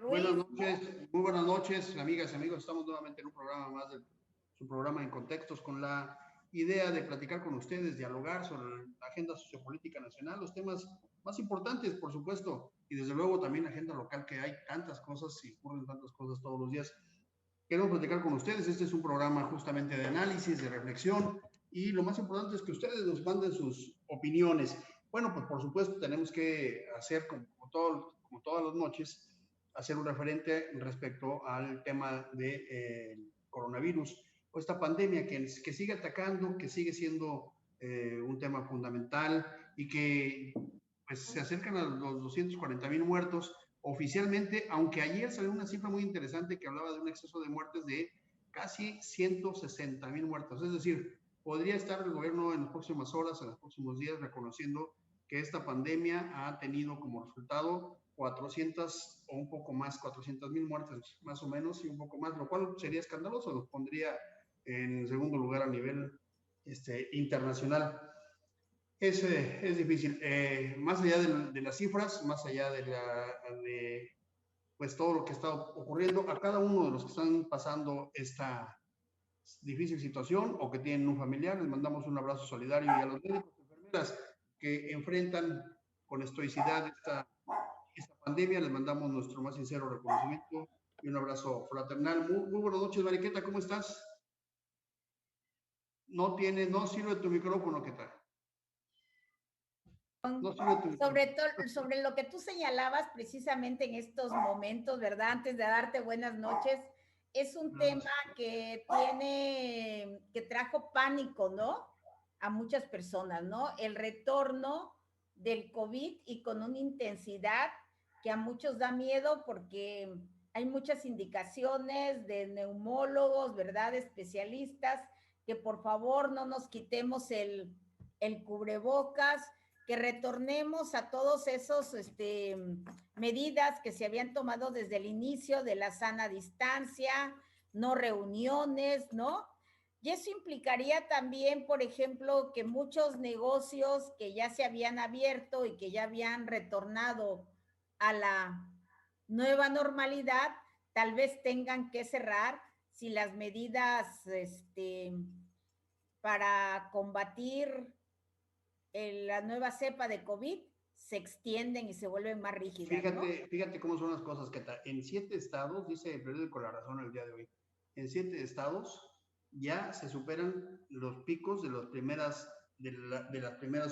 Buenas Ruiz, noches, muy buenas noches, amigas y amigos. Estamos nuevamente en un programa más de su programa En Contextos con la idea de platicar con ustedes, dialogar sobre la agenda sociopolítica nacional, los temas más importantes, por supuesto, y desde luego también la agenda local, que hay tantas cosas y ocurren tantas cosas todos los días. Queremos platicar con ustedes. Este es un programa justamente de análisis, de reflexión, y lo más importante es que ustedes nos manden sus opiniones. Bueno, pues por supuesto tenemos que hacer, como todas las noches, hacer un referente respecto al tema del coronavirus o esta pandemia que sigue atacando, que sigue siendo un tema fundamental y que pues se acercan a los 240,000 muertos oficialmente, aunque ayer salió una cifra muy interesante que hablaba de un exceso de muertes de casi 160,000 muertos. Es decir, podría estar el gobierno en las próximas horas, en los próximos días, reconociendo que esta pandemia ha tenido como resultado 400 o un poco más, 400,000 muertes más o menos y un poco más, lo cual sería escandaloso, nos pondría en segundo lugar a nivel internacional. Es difícil. Más allá de las cifras, más allá de pues todo lo que está ocurriendo, a cada uno de los que están pasando esta difícil situación o que tienen un familiar, les mandamos un abrazo solidario, y a los médicos y enfermeras que enfrentan con estoicidad esta pandemia, les mandamos nuestro más sincero reconocimiento y un abrazo fraternal. Muy buenas noches, Mariqueta, ¿cómo estás? No sirve tu micrófono, ¿qué tal? No sirve tu sobre todo sobre lo que tú señalabas precisamente en estos momentos, ¿verdad? Antes de darte buenas noches, es un tema que trajo pánico, ¿no? A muchas personas, ¿no? El retorno del COVID y con una intensidad que a muchos da miedo porque hay muchas indicaciones de neumólogos, ¿verdad? De especialistas, que por favor no nos quitemos el cubrebocas, que retornemos a todos esos medidas que se habían tomado desde el inicio de la sana distancia, no reuniones, ¿no? Y eso implicaría también, por ejemplo, que muchos negocios que ya se habían abierto y que ya habían retornado a la nueva normalidad, tal vez tengan que cerrar si las medidas para combatir la nueva cepa de COVID se extienden y se vuelven más rígidas, ¿no? Fíjate cómo son las cosas, que en 7 estados, dice el periódico La Razón el día de hoy, en 7 estados ya se superan los picos de las primeras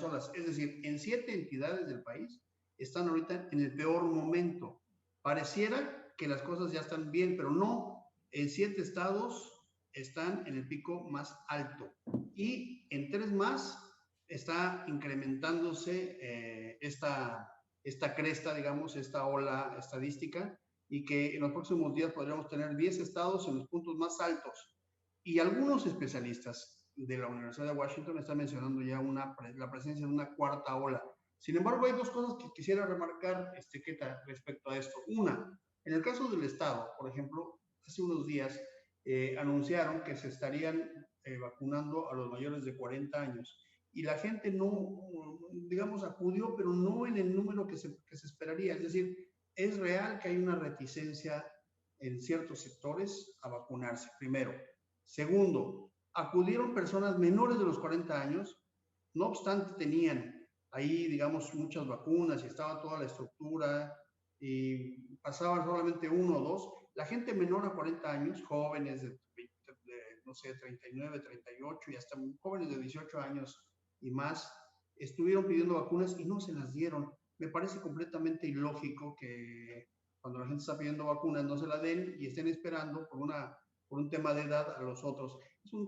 olas. Es decir, en 7 entidades del país están ahorita en el peor momento. Pareciera que las cosas ya están bien, pero no. En 7 estados están en el pico más alto y en 3 más está incrementándose esta cresta, digamos, esta ola estadística, y que en los próximos días podríamos tener 10 estados en los puntos más altos. Y algunos especialistas de la Universidad de Washington están mencionando ya la presencia de una cuarta ola. Sin embargo, hay dos cosas que quisiera remarcar, respecto a esto. Una, en el caso del estado, por ejemplo, hace unos días anunciaron que se estarían vacunando a los mayores de 40 años y la gente no, digamos, acudió, pero no en el número que se esperaría. Es decir, es real que hay una reticencia en ciertos sectores a vacunarse, primero. Segundo, acudieron personas menores de los 40 años, no obstante tenían ahí, digamos, muchas vacunas y estaba toda la estructura y pasaban solamente uno o dos. La gente menor a 40 años, jóvenes de no sé, 39, 38 y hasta jóvenes de 18 años y más, estuvieron pidiendo vacunas y no se las dieron. Me parece completamente ilógico que cuando la gente está pidiendo vacunas no se la den y estén esperando por un tema de edad a los otros.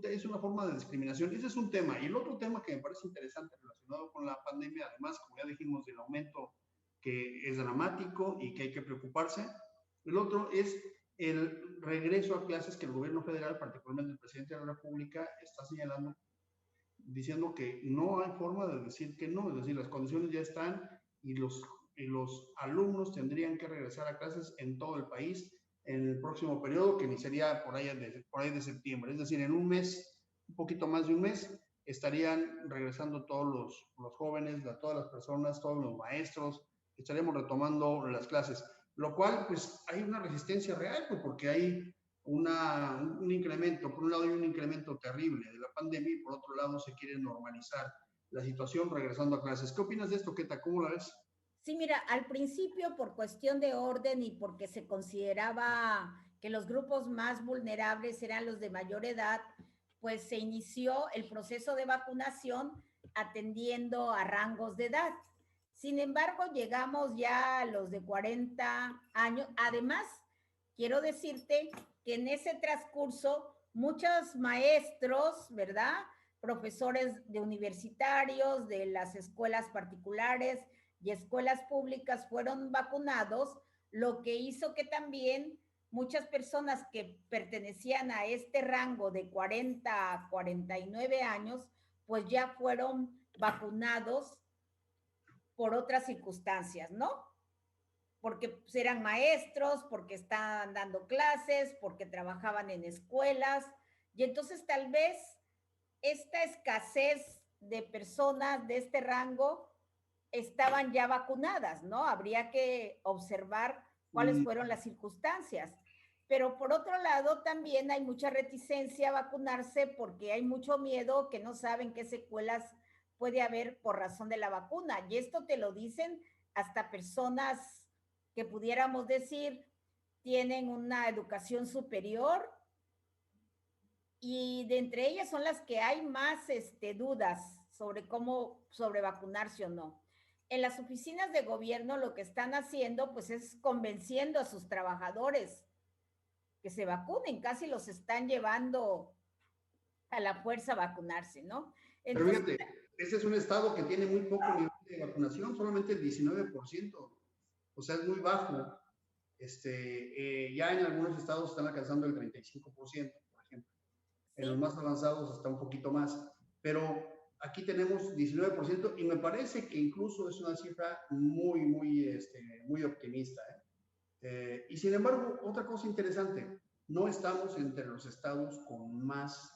Es una forma de discriminación. Ese es un tema. Y el otro tema que me parece interesante relacionado con la pandemia, además, como ya dijimos, del aumento que es dramático y que hay que preocuparse, el otro es el regreso a clases que el gobierno federal, particularmente el presidente de la República, está señalando, diciendo que no hay forma de decir que no, es decir, las condiciones ya están y los alumnos tendrían que regresar a clases en todo el país en el próximo periodo, que iniciaría por ahí de septiembre. Es decir, en un mes, un poquito más de un mes, estarían regresando todos los jóvenes, todas las personas, todos los maestros, estaríamos retomando las clases. lo cual pues hay una resistencia real, pues, porque hay un incremento, por un lado hay un incremento terrible de la pandemia y por otro lado se quiere normalizar la situación regresando a clases. ¿Qué opinas de esto, Keta? ¿Cómo la ves? Sí, mira, al principio por cuestión de orden y porque se consideraba que los grupos más vulnerables eran los de mayor edad, pues se inició el proceso de vacunación atendiendo a rangos de edad. Sin embargo, llegamos ya a los de 40 años. Además, quiero decirte que en ese transcurso muchos maestros, ¿verdad? Profesores de universitarios, de las escuelas particulares, y escuelas públicas fueron vacunados, lo que hizo que también muchas personas que pertenecían a este rango de 40 a 49 años, pues ya fueron vacunados por otras circunstancias, ¿no? Porque pues, eran maestros, porque estaban dando clases, porque trabajaban en escuelas, y entonces tal vez esta escasez de personas de este rango estaban ya vacunadas, ¿no? Habría que observar cuáles Mm, fueron las circunstancias. Pero por otro lado, también hay mucha reticencia a vacunarse porque hay mucho miedo que no saben qué secuelas puede haber por razón de la vacuna. Y esto te lo dicen hasta personas que pudiéramos decir tienen una educación superior y de entre ellas son las que hay más dudas sobre cómo, sobre vacunarse o no. En las oficinas de gobierno lo que están haciendo pues es convenciendo a sus trabajadores que se vacunen, casi los están llevando a la fuerza a vacunarse, ¿no? pero Entonces, fíjate, este es un estado que tiene muy poco nivel de vacunación, solamente el 19%, o sea, es muy bajo. Ya en algunos estados están alcanzando el 35%, por ejemplo. En los sí, más avanzados está un poquito más, pero aquí tenemos 19% y me parece que incluso es una cifra muy optimista. Y sin embargo, otra cosa interesante, no estamos entre los estados con más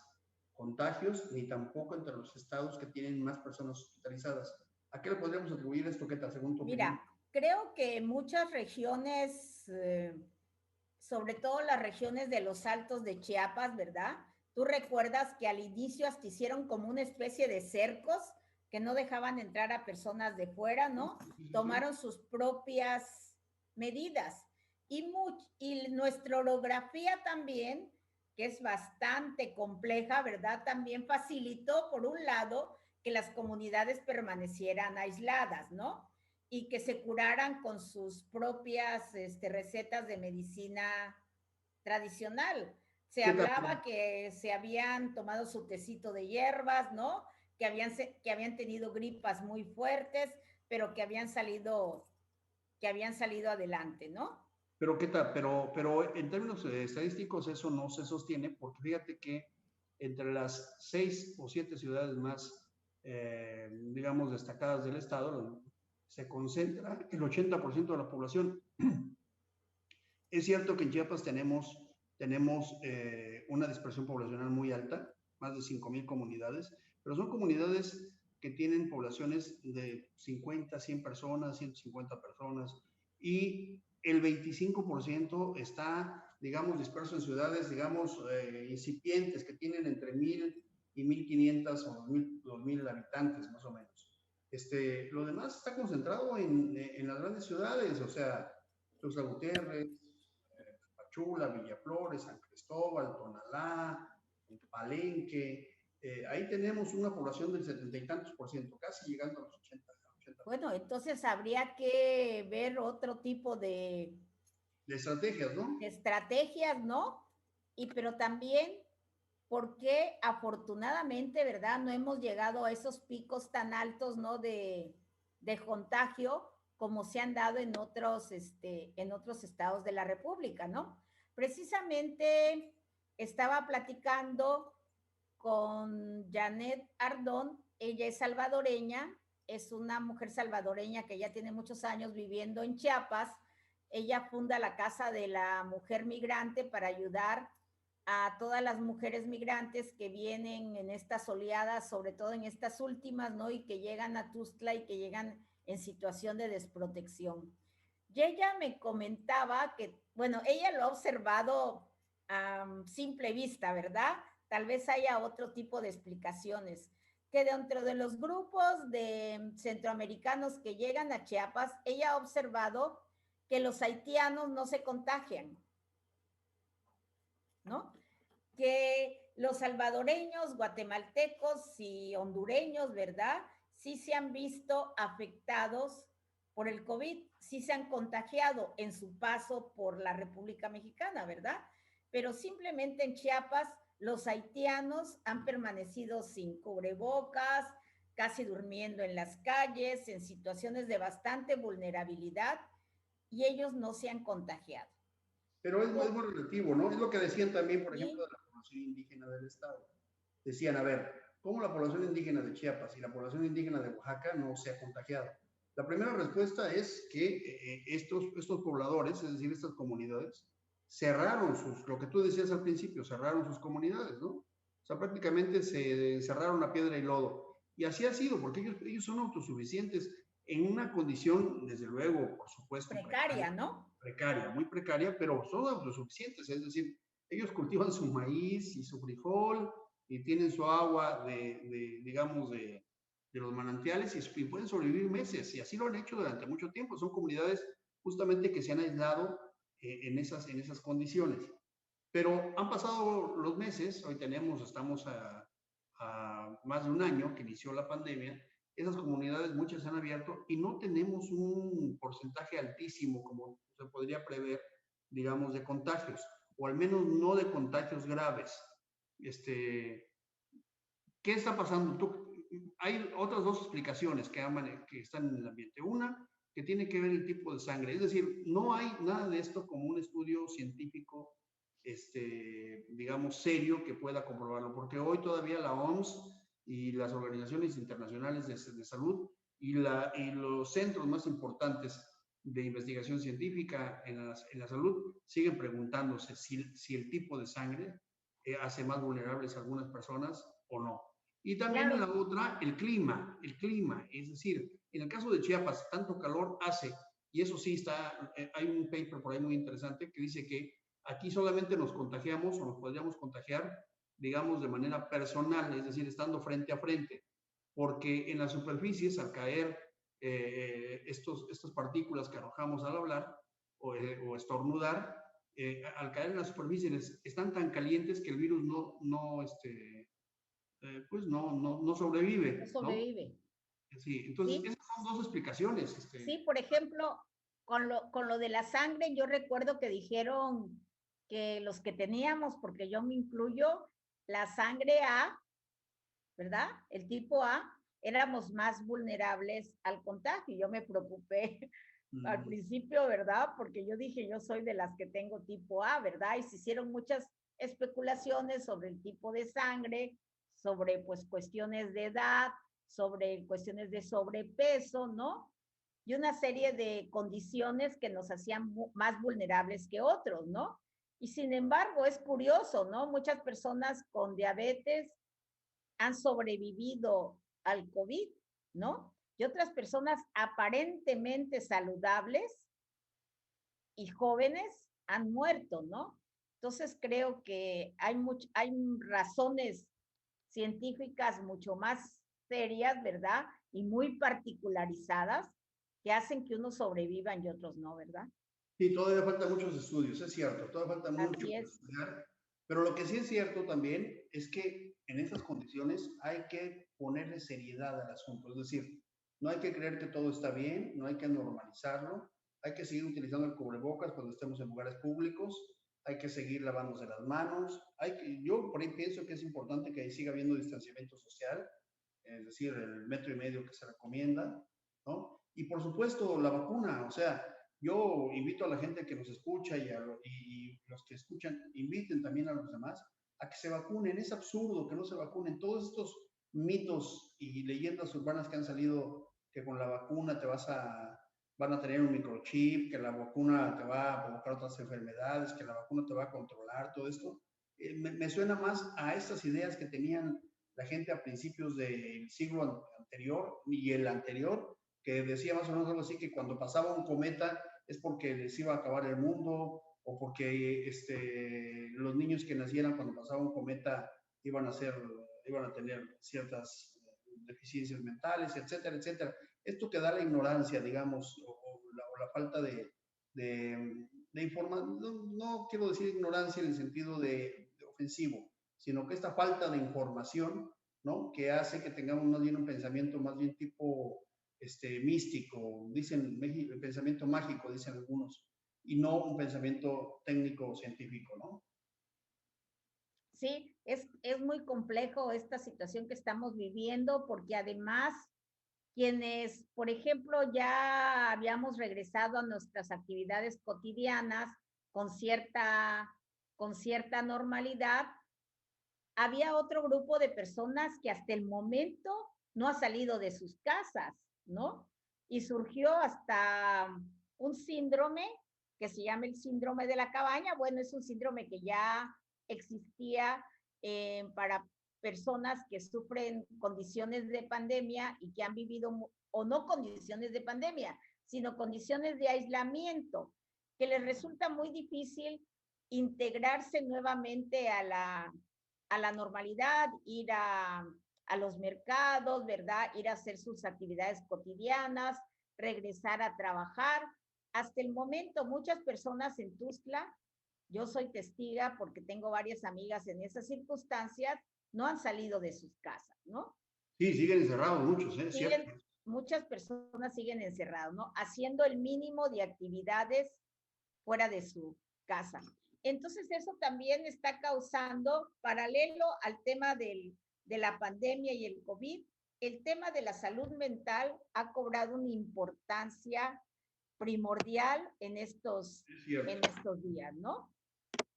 contagios, ni tampoco entre los estados que tienen más personas hospitalizadas. ¿A qué le podríamos atribuir esto, Keta, según tu mira, opinión? creo que muchas regiones, sobre todo las regiones de los altos de Chiapas, ¿verdad? Tú recuerdas que al inicio hasta hicieron como una especie de cercos que no dejaban entrar a personas de fuera, ¿no? Sí, sí, sí. Tomaron sus propias medidas. Y nuestra orografía también, que es bastante compleja, ¿verdad? También facilitó, por un lado, que las comunidades permanecieran aisladas, ¿no? Y que se curaran con sus propias recetas de medicina tradicional. Se ¿Qué tal? hablaba que se habían tomado su tecito de hierbas, ¿no? Que habían tenido gripas muy fuertes, pero que habían salido adelante, ¿no? Pero, ¿qué tal? Pero en términos estadísticos eso no se sostiene porque fíjate que entre las 6 o 7 ciudades más, digamos, destacadas del estado, se concentra el 80% de la población. Es cierto que en Chiapas tenemos una dispersión poblacional muy alta, más de 5,000 comunidades, pero son comunidades que tienen poblaciones de 50, 100 personas, 150 personas, y el 25% está, digamos, disperso en ciudades, digamos, incipientes, que tienen entre 1,000 y 1,500 o 2,000 habitantes, más o menos. Lo demás está concentrado en las grandes ciudades, o sea, Tuxtla Gutiérrez, Chula, Villaflores, San Cristóbal, Tonalá, Palenque. Ahí tenemos una población del 70 y tantos %, casi llegando a los 80. Bueno, entonces habría que ver otro tipo De estrategias, ¿no? de estrategias, ¿no? Y pero también porque afortunadamente, ¿verdad? No hemos llegado a esos picos tan altos, ¿no? De contagio como se han dado en otros estados de la República, ¿no? Precisamente estaba platicando con Janet Ardón, ella es salvadoreña, es una mujer salvadoreña que ya tiene muchos años viviendo en Chiapas. Ella funda la Casa de la Mujer Migrante para ayudar a todas las mujeres migrantes que vienen en estas oleadas, sobre todo en estas últimas, ¿no? Y que llegan a Tuxtla y que llegan en situación de desprotección. Y ella me comentaba que, bueno, ella lo ha observado a simple vista, ¿verdad? Tal vez haya otro tipo de explicaciones, que dentro de los grupos de centroamericanos que llegan a Chiapas, ella ha observado que los haitianos no se contagian, ¿no? Que los salvadoreños, guatemaltecos y hondureños, ¿verdad? Sí se han visto afectados por el COVID, sí se han contagiado en su paso por la República Mexicana, ¿verdad? Pero simplemente en Chiapas los haitianos han permanecido sin cubrebocas, casi durmiendo en las calles, en situaciones de bastante vulnerabilidad, y ellos no se han contagiado. Pero es muy relativo, ¿no? Es lo que decían también, por ejemplo, ¿Sí? de la población indígena del estado. Decían, a ver, ¿cómo la población indígena de Chiapas y la población indígena de Oaxaca no se ha contagiado? La primera respuesta es que estos pobladores, es decir, estas comunidades, cerraron lo que tú decías al principio, cerraron sus comunidades, ¿no? O sea, prácticamente se cerraron a piedra y lodo. Y así ha sido, porque ellos son autosuficientes en una condición, desde luego, por supuesto, Precaria, ¿no? Precaria, muy precaria, pero son autosuficientes, es decir, ellos cultivan su maíz y su frijol y tienen su agua digamos, de los manantiales y pueden sobrevivir meses, y así lo han hecho durante mucho tiempo. Son comunidades justamente que se han aislado en esas condiciones. Pero han pasado los meses, hoy estamos a más de un año que inició la pandemia, esas comunidades muchas se han abierto y no tenemos un porcentaje altísimo como se podría prever, digamos, de contagios, o al menos no de contagios graves. ¿Qué está pasando? Hay otras dos explicaciones que están en el ambiente. Una, que tiene que ver el tipo de sangre. Es decir, no hay nada de esto como un estudio científico, digamos, serio que pueda comprobarlo, porque hoy todavía la OMS y las organizaciones internacionales de salud y los centros más importantes de investigación científica en la salud siguen preguntándose si el tipo de sangre hace más vulnerables a algunas personas o no. Y también Claro. la otra, el clima, es decir, en el caso de Chiapas, tanto calor hace, y eso sí hay un paper por ahí muy interesante que dice que aquí solamente nos contagiamos o nos podríamos contagiar, digamos, de manera personal, es decir, estando frente a frente, porque en las superficies, al caer estas partículas que arrojamos al hablar o estornudar, al caer en las superficies están tan calientes que el virus pues no sobrevive, No ¿no? sobrevive. Sí, entonces ¿Sí? esas son dos explicaciones. Sí, por ejemplo, con lo de la sangre, yo recuerdo que dijeron que los que teníamos, porque yo me incluyo, la sangre A, ¿verdad? El tipo A, éramos más vulnerables al contagio. Yo me preocupé al principio, ¿verdad? Porque yo dije, yo soy de las que tengo tipo A, ¿verdad? Y se hicieron muchas especulaciones sobre el tipo de sangre, sobre pues cuestiones de edad, sobre cuestiones de sobrepeso, ¿no? Y una serie de condiciones que nos hacían más vulnerables que otros, ¿no? Y sin embargo, es curioso, ¿no? Muchas personas con diabetes han sobrevivido al COVID, ¿no? Y otras personas aparentemente saludables y jóvenes han muerto, ¿no? Entonces creo que hay razones científicas mucho más serias, ¿verdad? Y muy particularizadas que hacen que unos sobrevivan y otros no, ¿verdad? Sí, todavía faltan muchos estudios, es cierto, todavía falta mucho Así por es. estudiar, pero lo que sí es cierto también es que en esas condiciones hay que ponerle seriedad al asunto, es decir, no hay que creer que todo está bien, no hay que normalizarlo, hay que seguir utilizando el cubrebocas cuando estemos en lugares públicos, hay que seguir lavándose las manos, yo por ahí pienso que es importante que siga habiendo distanciamiento social, es decir, el 1,5 metros que se recomienda, ¿no? Y por supuesto la vacuna, o sea, yo invito a la gente que nos escucha y los que escuchan, inviten también a los demás a que se vacunen. Es absurdo que no se vacunen. Todos estos mitos y leyendas urbanas que han salido, que con la vacuna van a tener un microchip, que la vacuna te va a provocar otras enfermedades, que la vacuna te va a controlar, todo esto, me suena más a estas ideas que tenían la gente a principios del siglo anterior y el anterior, que decía más o menos algo así, que cuando pasaba un cometa es porque les iba a acabar el mundo o porque los niños que nacieran cuando pasaba un cometa iban a tener ciertas deficiencias mentales, etcétera, etcétera. Esto que da la ignorancia, digamos, o la falta de información, no quiero decir ignorancia en el sentido de ofensivo, sino que esta falta de información, ¿no? Que hace que tengamos más bien un pensamiento más bien tipo místico, dicen pensamiento mágico, dicen algunos, y no un pensamiento técnico o científico, ¿no? Sí, es muy complejo esta situación que estamos viviendo porque además quienes, por ejemplo, ya habíamos regresado a nuestras actividades cotidianas con con cierta normalidad, había otro grupo de personas que hasta el momento no ha salido de sus casas, ¿no? Y surgió hasta un síndrome que se llama el síndrome de la cabaña. Bueno, es un síndrome que ya existía para personas que sufren condiciones de pandemia y que han vivido, o no condiciones de pandemia, sino condiciones de aislamiento, que les resulta muy difícil integrarse nuevamente a la normalidad, ir a los mercados, ¿verdad? Ir a hacer sus actividades cotidianas, regresar a trabajar. Hasta el momento, muchas personas en Tuxtla, yo soy testiga porque tengo varias amigas en esas circunstancias, no han salido de sus casas, ¿no? Sí, siguen encerrados muchos, ¿eh? Siguen, Cierto. muchas personas siguen encerrados, ¿no? Haciendo el mínimo de actividades fuera de su casa. Entonces eso también está causando, paralelo al tema de la pandemia y el COVID, el tema de la salud mental ha cobrado una importancia primordial en estos días, ¿no?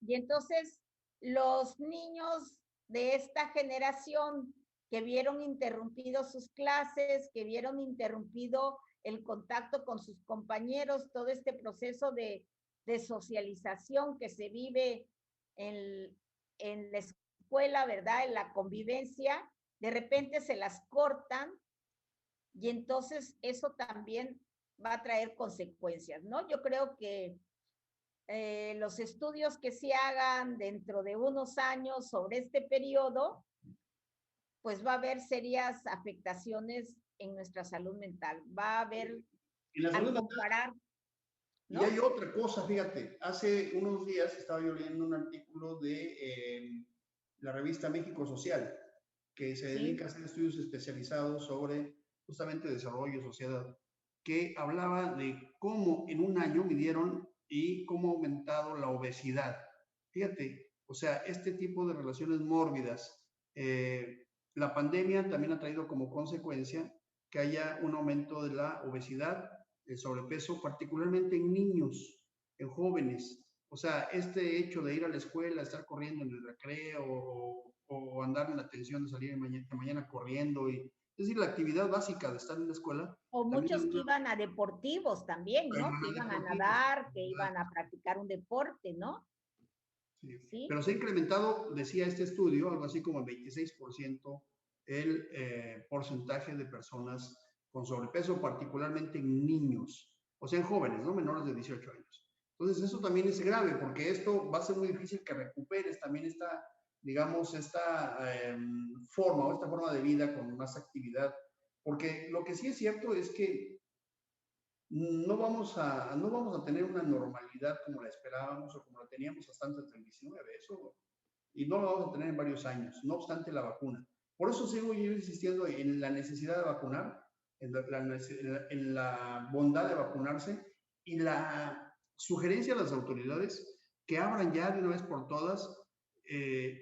Y entonces los niños de esta generación que vieron interrumpidos sus clases, que vieron interrumpido el contacto con sus compañeros, todo este proceso de socialización que se vive en la escuela, ¿verdad? En la convivencia, de repente se las cortan y entonces eso también va a traer consecuencias, ¿no? Yo creo que los estudios que se hagan dentro de unos años sobre este periodo, pues va a haber serias afectaciones en nuestra salud mental. Va a haber, Y la al salud comparar, Y hay ¿no? otra cosa, fíjate, hace unos días estaba yo leyendo un artículo de la revista México Social, que se dedica a Sí, hacer estudios especializados sobre justamente desarrollo, sociedad, que hablaba de cómo en un año midieron y cómo ha aumentado la obesidad. Fíjate, o sea, este tipo de relaciones mórbidas. La pandemia también ha traído como consecuencia que haya un aumento de la obesidad, el sobrepeso, particularmente en niños, en jóvenes. O sea, este hecho de ir a la escuela, estar corriendo en el recreo o andar en la tensión de salir de mañana corriendo, es decir, la actividad básica de estar en la escuela, o también muchos que ayuda iban a deportivos también, ¿no? Que a iban a deportivos. nadar, que iban a practicar un deporte, ¿no? Sí. Sí, Pero se ha incrementado, decía este estudio, algo así como el 26% el porcentaje de personas con sobrepeso, particularmente en niños, o sea, en jóvenes, ¿no? Menores de 18 años. Entonces, eso también es grave, porque esto va a ser muy difícil que recuperes también esta, digamos, esta forma o esta forma de vida con más actividad. Porque lo que sí es cierto es que no vamos a tener una normalidad como la esperábamos o como la teníamos hasta antes del 19, eso, y no lo vamos a tener en varios años, no obstante la vacuna. Por eso sigo yo insistiendo en la necesidad de vacunar, en la bondad de vacunarse y la sugerencia a las autoridades que abran ya de una vez por todas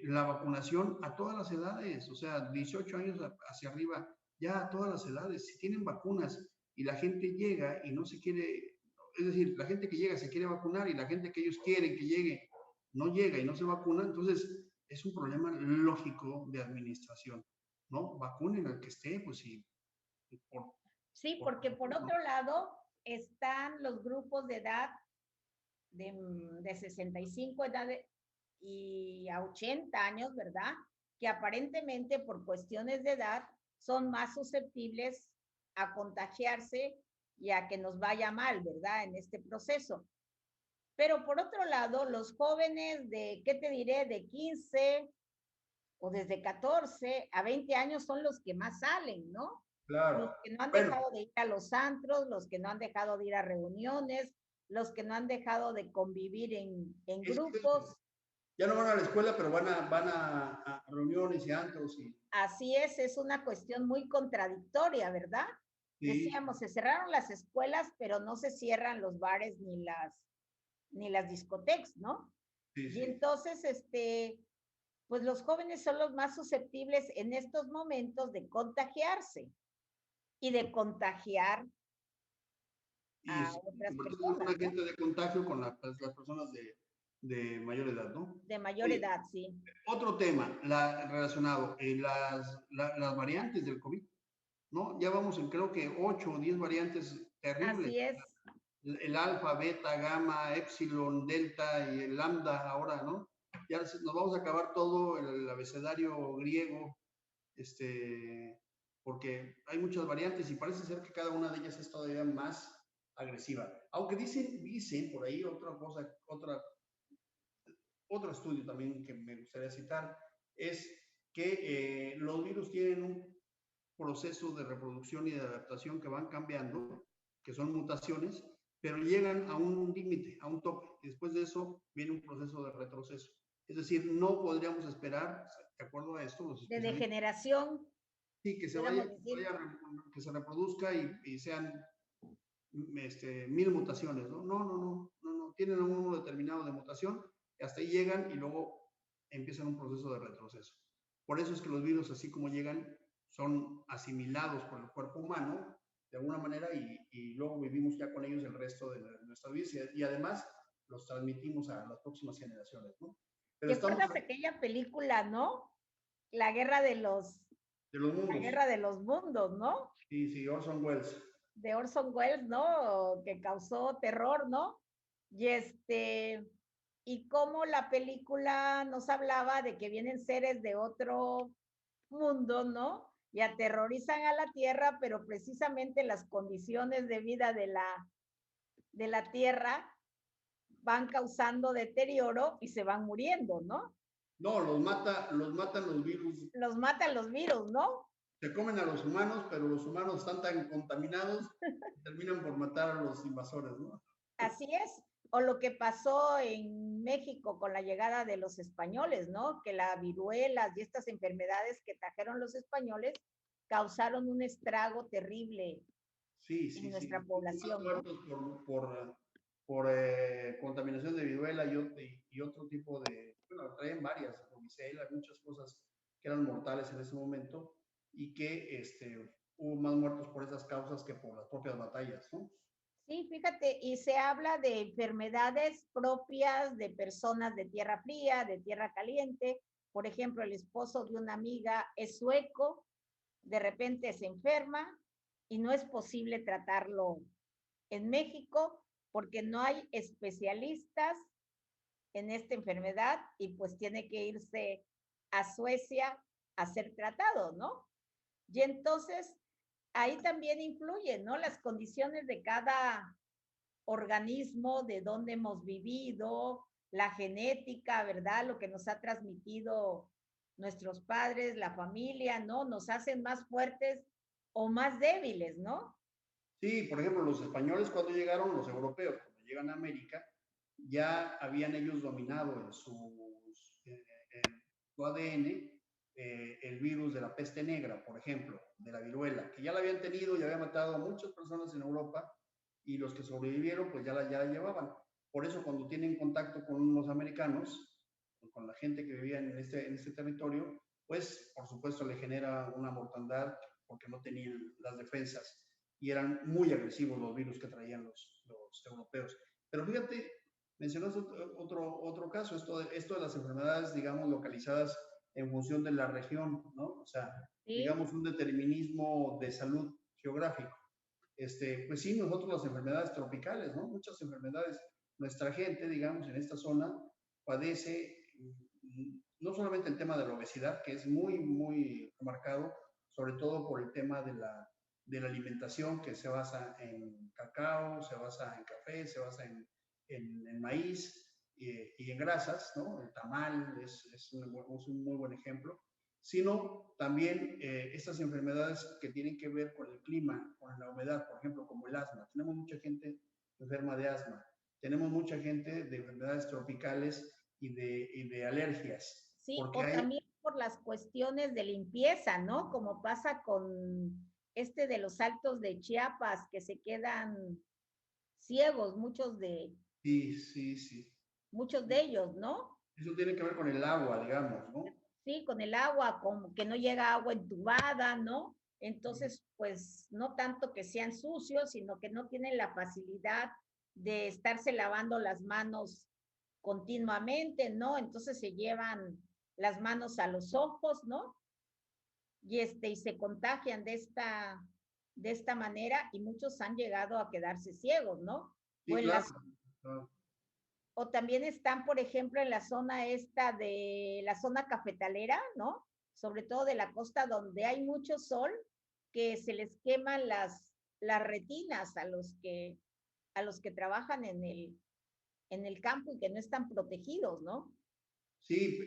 la vacunación a todas las edades, o sea, 18 años hacia arriba, ya a todas las edades. Si tienen vacunas y la gente llega y no se quiere, es decir, la gente que llega se quiere vacunar y la gente que ellos quieren que llegue no llega y no se vacuna, entonces es un problema lógico de administración, ¿no? Vacunen al que esté, pues sí. Por, sí, por, porque por otro lado están los grupos de edad de 65 edades y a 80 años, ¿verdad? Que aparentemente por cuestiones de edad son más susceptibles a contagiarse y a que nos vaya mal, ¿verdad? En este proceso. Pero por otro lado, los jóvenes de, ¿qué te diré? De 15 o desde 14 a 20 años son los que más salen, ¿no? Los Claro. que no han Bueno, dejado de ir a los antros, los que no han dejado de ir a reuniones, los que no han dejado de convivir en es que grupos. ya no van a la escuela, pero van a reuniones y antros y Así es una cuestión muy contradictoria, ¿verdad? sí, Decíamos, se cerraron las escuelas, pero no se cierran los bares ni las discotecas, ¿no? sí, Y sí. entonces, pues los jóvenes son los más susceptibles en estos momentos de contagiarse y de contagiar Y a sí, otras convertirse en un personas, ¿no? agente de contagio con las personas de mayor edad, ¿no? De mayor Oye, edad, sí. otro tema relacionado, las variantes del COVID, ¿no? Ya vamos en creo que 8 o 10 variantes terribles. Así es, El alfa, beta, gamma, epsilon, delta y el lambda ahora, ¿no? Ya nos vamos a acabar todo el abecedario griego, porque hay muchas variantes y parece ser que cada una de ellas es todavía más agresiva. Aunque dicen por ahí otra cosa, otro estudio también que me gustaría citar, es que los virus tienen un proceso de reproducción y de adaptación que van cambiando, que son mutaciones, pero llegan a un límite, a un tope. Y después de eso viene un proceso de retroceso. Es decir, no podríamos esperar, de acuerdo a esto, los de especialistas, degeneración, sí, que se podríamos decir. que se reproduzca y sean 1000 mutaciones, ¿no? No, tienen un número determinado de mutación, y hasta ahí llegan y luego empiezan un proceso de retroceso. Por eso es que los virus, así como llegan, son asimilados por el cuerpo humano de alguna manera y luego vivimos ya con ellos el resto de nuestra vida y además los transmitimos a las próximas generaciones, ¿no? Pero ¿Te estamos acuerdas aquella película, no? La guerra de los la mundos. guerra de los mundos, ¿no? Sí, sí, Orson Welles. De Orson Welles, ¿no? Que causó terror, ¿no? Y y cómo la película nos hablaba de que vienen seres de otro mundo, ¿no? Y aterrorizan a la Tierra, pero precisamente las condiciones de vida de la Tierra van causando deterioro y se van muriendo, ¿no? No, los matan los virus. Los matan los virus, ¿no? Se comen a los humanos, pero los humanos están tan contaminados que terminan por matar a los invasores, ¿no? Así es. O lo que pasó en México con la llegada de los españoles, ¿no? Que la viruela y estas enfermedades que trajeron los españoles causaron un estrago terrible Sí, en sí, nuestra sí. Hubo más población, ¿no? muertos por contaminación de viruela y otro tipo de, bueno, traen varias, bromicela, muchas cosas que eran mortales en ese momento y que hubo más muertos por esas causas que por las propias batallas, ¿no? Sí, fíjate, y se habla de enfermedades propias de personas de tierra fría, de tierra caliente. Por ejemplo, el esposo de una amiga es sueco, de repente se enferma y no es posible tratarlo en México porque no hay especialistas en esta enfermedad y pues tiene que irse a Suecia a ser tratado, ¿no? Y entonces ahí también influyen, ¿no? Las condiciones de cada organismo, de dónde hemos vivido, la genética, ¿verdad? Lo que nos ha transmitido nuestros padres, la familia, ¿no? Nos hacen más fuertes o más débiles, ¿no? Sí, por ejemplo, los españoles cuando llegaron, los europeos cuando llegan a América, ya habían ellos dominado en su ADN el virus de la peste negra, por ejemplo, de la viruela, que ya la habían tenido y había matado a muchas personas en Europa y los que sobrevivieron pues ya la llevaban. Por eso cuando tienen contacto con los americanos, con la gente que vivía en este territorio, pues por supuesto le genera una mortandad porque no tenían las defensas y eran muy agresivos los virus que traían los europeos. Pero fíjate, mencionaste otro caso, esto de las enfermedades, digamos, localizadas en función de la región, ¿no? O sea, Sí, digamos, un determinismo de salud geográfico. Pues sí, nosotros las enfermedades tropicales, ¿no? Muchas enfermedades, nuestra gente, digamos, en esta zona padece no solamente el tema de la obesidad, que es muy, muy marcado, sobre todo por el tema de la alimentación que se basa en cacao, se basa en café, se basa en maíz y en grasas, ¿no? El tamal es un muy buen ejemplo, sino también estas enfermedades que tienen que ver con el clima, con la humedad, por ejemplo, como el asma. Tenemos mucha gente enferma de asma, tenemos mucha gente de enfermedades tropicales y de alergias, Sí, porque o hay, también por las cuestiones de limpieza, ¿no? Como pasa con este de los Altos de Chiapas, que se quedan ciegos, sí, sí, sí. muchos de ellos, ¿no? Eso tiene que ver con el agua, digamos, ¿no? Sí, con el agua, como que no llega agua entubada, ¿no? Entonces, pues no tanto que sean sucios, sino que no tienen la facilidad de estarse lavando las manos continuamente, ¿no? Entonces se llevan las manos a los ojos, ¿no? Y se contagian de esta manera y muchos han llegado a quedarse ciegos, ¿no? O Sí, en claro, las claro. o también están, por ejemplo, en la zona esta de la zona cafetalera, ¿no? Sobre todo de la costa donde hay mucho sol, que se les queman las retinas a los que trabajan en el campo y que no están protegidos, ¿no? Sí,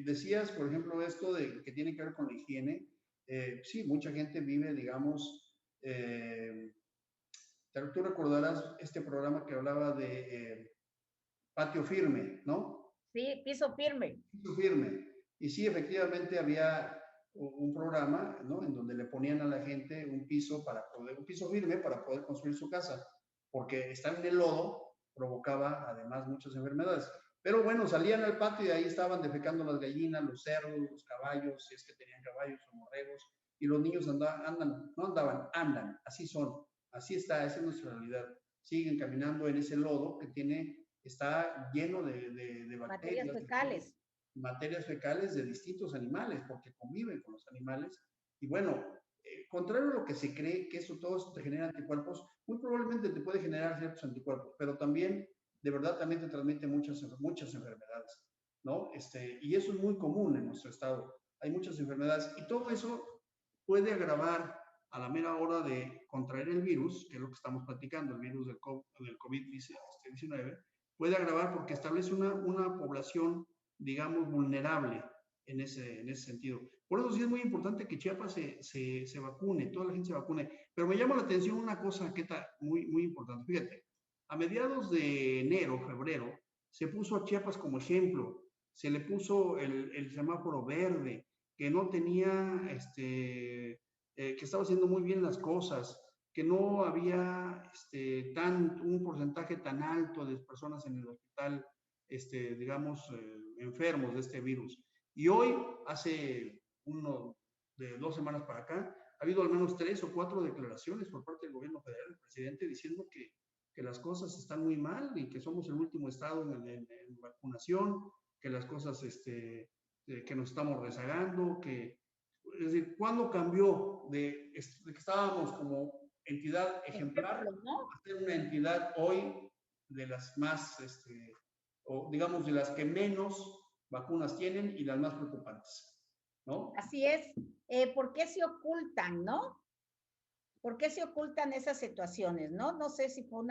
decías, por ejemplo, esto de que tiene que ver con la higiene. Sí, mucha gente vive, digamos, tú recordarás este programa que hablaba de patio firme, ¿no? Sí, piso firme. Piso firme. Y sí, efectivamente había un programa, ¿no? En donde le ponían a la gente un piso un piso firme para poder construir su casa, porque estar en el lodo provocaba además muchas enfermedades. Pero bueno, salían al patio y ahí estaban defecando las gallinas, los cerdos, los caballos, si es que tenían caballos o borregos, y los niños andan, así son, así está, esa es nuestra realidad. Siguen caminando en ese lodo está lleno de Materias bacterias, fecales. materias fecales de distintos animales, porque conviven con los animales. Y bueno, contrario a lo que se cree que todo esto te genera anticuerpos, muy probablemente te puede generar ciertos anticuerpos, pero también, de verdad, también te transmite muchas enfermedades, ¿no? Y eso es muy común en nuestro estado. Hay muchas enfermedades y todo eso puede agravar a la mera hora de contraer el virus, que es lo que estamos platicando, el virus del COVID-19, puede agravar porque establece una población, digamos, vulnerable en ese sentido. Por eso sí es muy importante que Chiapas se vacune, toda la gente se vacune. Pero me llama la atención una cosa que está muy importante. Fíjate, a mediados de enero, febrero, se puso a Chiapas como ejemplo. Se le puso el semáforo verde, que no tenía, que estaba haciendo muy bien las cosas, que no había un porcentaje tan alto de personas en el hospital, digamos, enfermos de este virus. Y hoy, hace de 2 semanas para acá, ha habido al menos 3 o 4 declaraciones por parte del gobierno federal, del presidente, diciendo que las cosas están muy mal y que somos el último estado en vacunación, que las cosas, que nos estamos rezagando, es decir, ¿cuándo cambió de que estábamos como entidad ejemplar Ejemplos, ¿no? a ser una entidad hoy de las más, o digamos, de las que menos vacunas tienen y las más preocupantes, ¿no? Así es. ¿Por qué se ocultan, no? ¿Por qué se ocultan esas situaciones, no? No sé si fue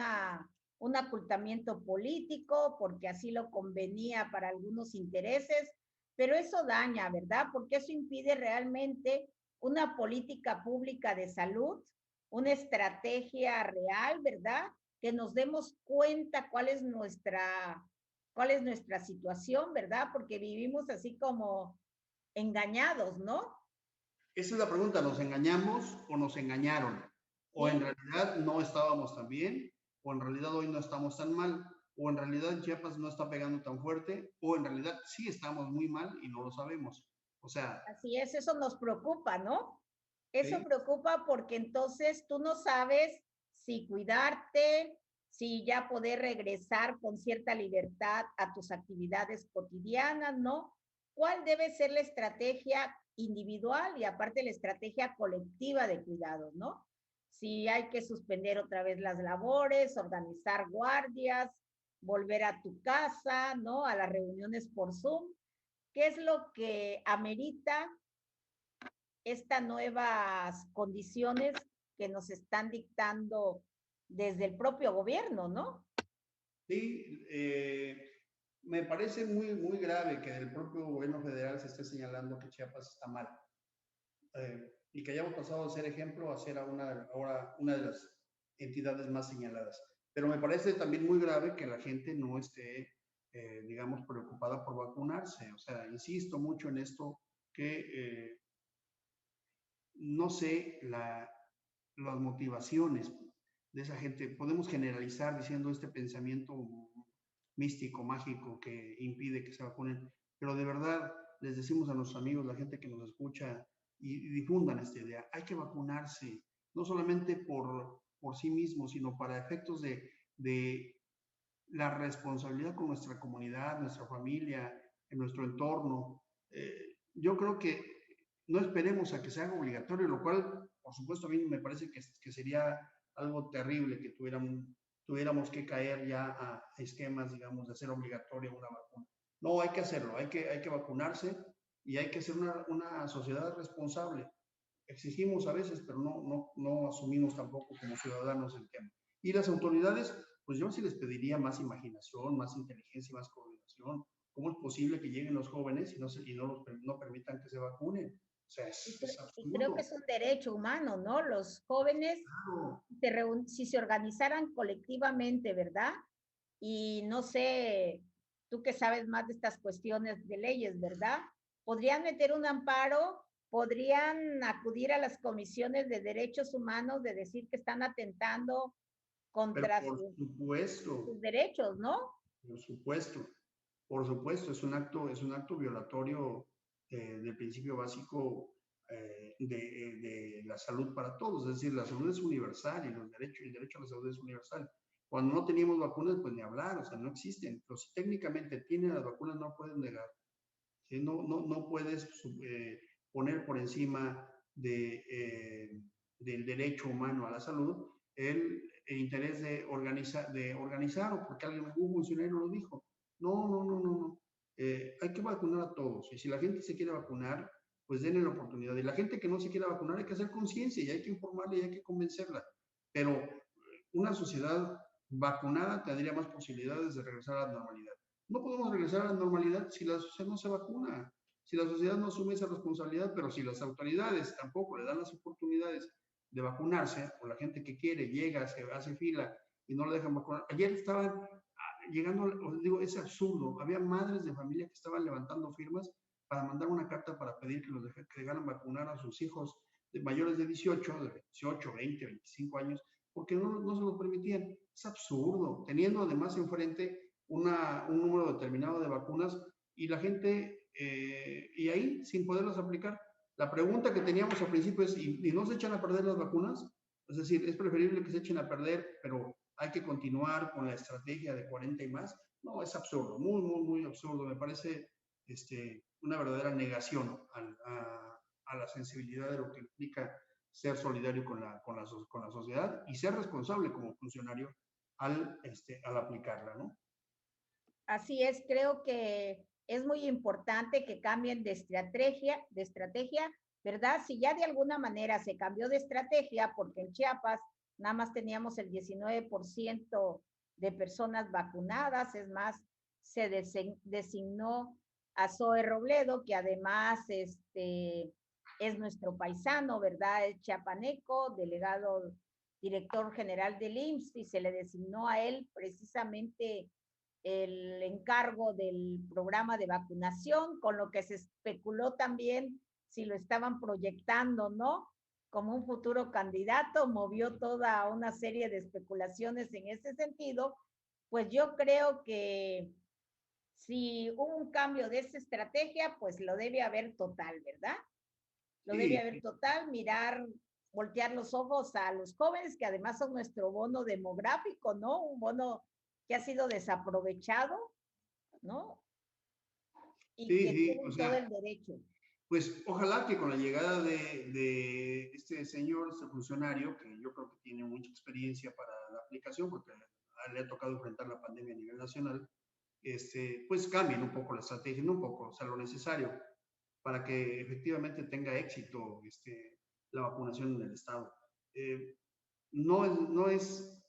un ocultamiento político, porque así lo convenía para algunos intereses, pero eso daña, ¿verdad? Porque eso impide realmente una política pública de salud, una estrategia real, ¿verdad? Que nos demos cuenta cuál es nuestra situación, ¿verdad? Porque vivimos así como engañados, ¿no? Esa es la pregunta, ¿nos engañamos o nos engañaron? ¿O en Sí, realidad no estábamos tan bien? ¿O en realidad hoy no estamos tan mal? ¿O en realidad Chiapas no está pegando tan fuerte? ¿O en realidad sí estamos muy mal y no lo sabemos? O sea, así es, eso nos preocupa, ¿no? Eso ¿sí? preocupa porque entonces tú no sabes si cuidarte, si ya poder regresar con cierta libertad a tus actividades cotidianas, ¿no? ¿Cuál debe ser la estrategia individual y aparte la estrategia colectiva de cuidados, ¿no? Si hay que suspender otra vez las labores, organizar guardias, volver a tu casa, ¿no? A las reuniones por Zoom. ¿Qué es lo que amerita estas nuevas condiciones que nos están dictando desde el propio gobierno, ¿no? Sí, me parece muy, muy grave que del propio gobierno federal se esté señalando que Chiapas está mal. Y que hayamos pasado de ser ejemplo a ser ahora una de las entidades más señaladas. Pero me parece también muy grave que la gente no esté, digamos, preocupada por vacunarse. O sea, insisto mucho en esto que no sé las motivaciones de esa gente. Podemos generalizar diciendo este pensamiento místico, mágico, que impide que se vacunen, pero de verdad les decimos a nuestros amigos, la gente que nos escucha, y difundan esta idea. Hay que vacunarse, no solamente por sí mismo, sino para efectos de la responsabilidad con nuestra comunidad, nuestra familia, en nuestro entorno. Yo creo que no esperemos a que se haga obligatorio, lo cual, por supuesto, a mí me parece que sería algo terrible que tuviéramos que caer ya a esquemas, digamos, de hacer obligatoria una vacuna. No, hay que hacerlo, hay que vacunarse y hay que ser una sociedad responsable. Exigimos a veces, pero no asumimos tampoco como ciudadanos el tema. Y las autoridades, pues yo sí les pediría más imaginación, más inteligencia y más coordinación. ¿Cómo es posible que lleguen los jóvenes no permitan que se vacunen? O sea, es Y creo que absurdo. es un derecho humano, ¿no? Los jóvenes, Claro, si se organizaran colectivamente, ¿verdad? Y no sé, tú que sabes más de estas cuestiones de leyes, ¿verdad? Podrían meter un amparo, podrían acudir a las comisiones de derechos humanos de decir que están atentando pero contra sus supuesto, derechos, ¿no? por supuesto, por supuesto, es un acto violatorio del principio básico de la salud para todos. Es decir, la salud es universal y el derecho a la salud es universal. Cuando no teníamos vacunas, pues ni hablar, o sea, no existen. Pero si técnicamente tienen las vacunas, no pueden negar. ¿Sí? No puedes poner por encima del derecho humano a la salud el interés de organizar o porque algún funcionario lo dijo. No. Hay que vacunar a todos. Y si la gente se quiere vacunar, pues denle la oportunidad. Y la gente que no se quiera vacunar, hay que hacer conciencia y hay que informarla y hay que convencerla. Pero una sociedad vacunada tendría más posibilidades de regresar a la normalidad. No podemos regresar a la normalidad si la sociedad no se vacuna, si la sociedad no asume esa responsabilidad, pero si las autoridades tampoco le dan las oportunidades de vacunarse, o la gente que quiere llega, se hace fila y no le dejan vacunar. Ayer estaban llegando, os digo, es absurdo. Había madres de familia que estaban levantando firmas para mandar una carta para pedir que dejaran vacunar a sus hijos de mayores de 18, de 18, 20, 25 años, porque no se lo permitían. Es absurdo, teniendo además enfrente un número determinado de vacunas y la gente, y ahí sin poderlas aplicar. La pregunta que teníamos al principio es, ¿y no se echan a perder las vacunas? Es decir, es preferible que se echen a perder, pero hay que continuar con la estrategia de 40 y más. No, es absurdo, muy absurdo. Me parece una verdadera negación a la sensibilidad de lo que implica ser solidario con la sociedad y ser responsable como funcionario al aplicarla, ¿no? Así es, creo que es muy importante que cambien de estrategia, ¿verdad? Si ya de alguna manera se cambió de estrategia, porque en Chiapas nada más teníamos el 19% de personas vacunadas, es más, se designó a Zoe Robledo, que además es nuestro paisano, ¿verdad? Es chiapaneco, delegado, director general del IMSS, y se le designó a él precisamente el encargo del programa de vacunación, con lo que se especuló también si lo estaban proyectando, ¿no? Como un futuro candidato, movió toda una serie de especulaciones en ese sentido, pues yo creo que si hubo un cambio de esa estrategia, pues lo debe haber total, ¿verdad? Lo debe Sí, haber total, mirar, voltear los ojos a los jóvenes, que además son nuestro bono demográfico, ¿no? Un bono que ha sido desaprovechado, ¿no? Y que sí, o tienen todo sea, el derecho. pues ojalá que con la llegada de este señor, este funcionario, que yo creo que tiene mucha experiencia para la aplicación, porque le ha tocado enfrentar la pandemia a nivel nacional, pues cambien un poco la estrategia, no un poco, o sea, lo necesario para que efectivamente tenga éxito la vacunación en el Estado. no es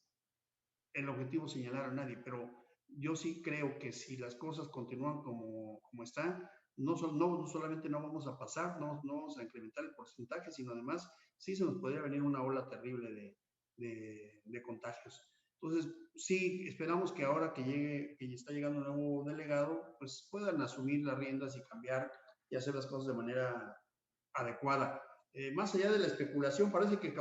el objetivo señalar a nadie, pero yo sí creo que si las cosas continúan como están, no solamente no vamos a pasar, no vamos a incrementar el porcentaje, sino además sí se nos podría venir una ola terrible de contagios. Entonces, sí, esperamos que ahora que está llegando un nuevo delegado, pues puedan asumir las riendas y cambiar y hacer las cosas de manera adecuada. Más allá de la especulación, parece que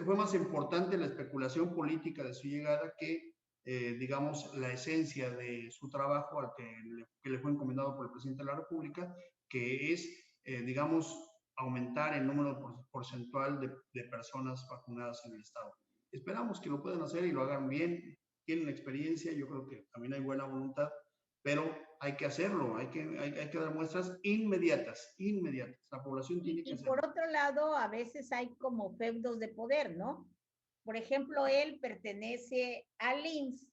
fue más importante la especulación política de su llegada que, digamos, la esencia de su trabajo al que le fue encomendado por el presidente de la República, que es, digamos, aumentar el número porcentual de personas vacunadas en el Estado. Esperamos que lo puedan hacer y lo hagan bien, tienen experiencia, yo creo que también hay buena voluntad, pero hay que hacerlo, hay que dar muestras inmediatas. La población tiene que hacerlo. Y por otro lado, a veces hay como feudos de poder, ¿no? Por ejemplo, él pertenece al IMSS,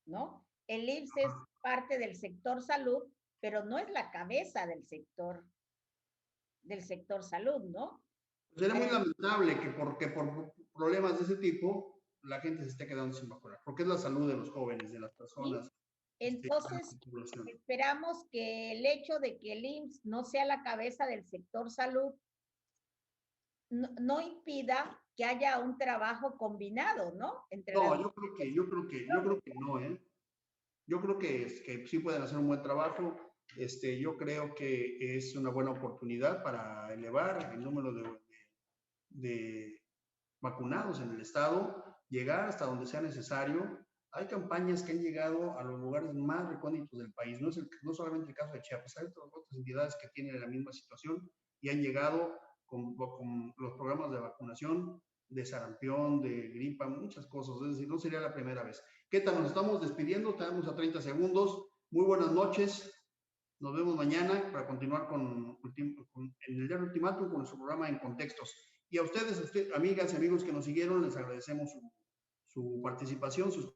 ¿no? El IMSS es parte del sector salud, pero no es la cabeza del sector salud, ¿no? Sería muy lamentable que por problemas de ese tipo la gente se esté quedando sin vacunar, porque es la salud de los jóvenes, de las personas. ¿Sí? Entonces, esperamos que el hecho de que el IMSS no sea la cabeza del sector salud no impida que haya un trabajo combinado, ¿no? Yo creo que no, ¿eh? Yo creo que sí pueden hacer un buen trabajo. Yo creo que es una buena oportunidad para elevar el número de vacunados en el estado, llegar hasta donde sea necesario. Hay campañas que han llegado a los lugares más recónditos del país. No solamente el caso de Chiapas, hay otras entidades que tienen la misma situación y han llegado con los programas de vacunación, de sarampión, de gripa, muchas cosas. Es decir, no sería la primera vez. ¿Qué tal? Nos estamos despidiendo, estamos a 30 segundos. Muy buenas noches. Nos vemos mañana para continuar en el Diario Ultimátum con nuestro programa En Contextos. Y a ustedes, amigas y amigos que nos siguieron, les agradecemos su participación, sus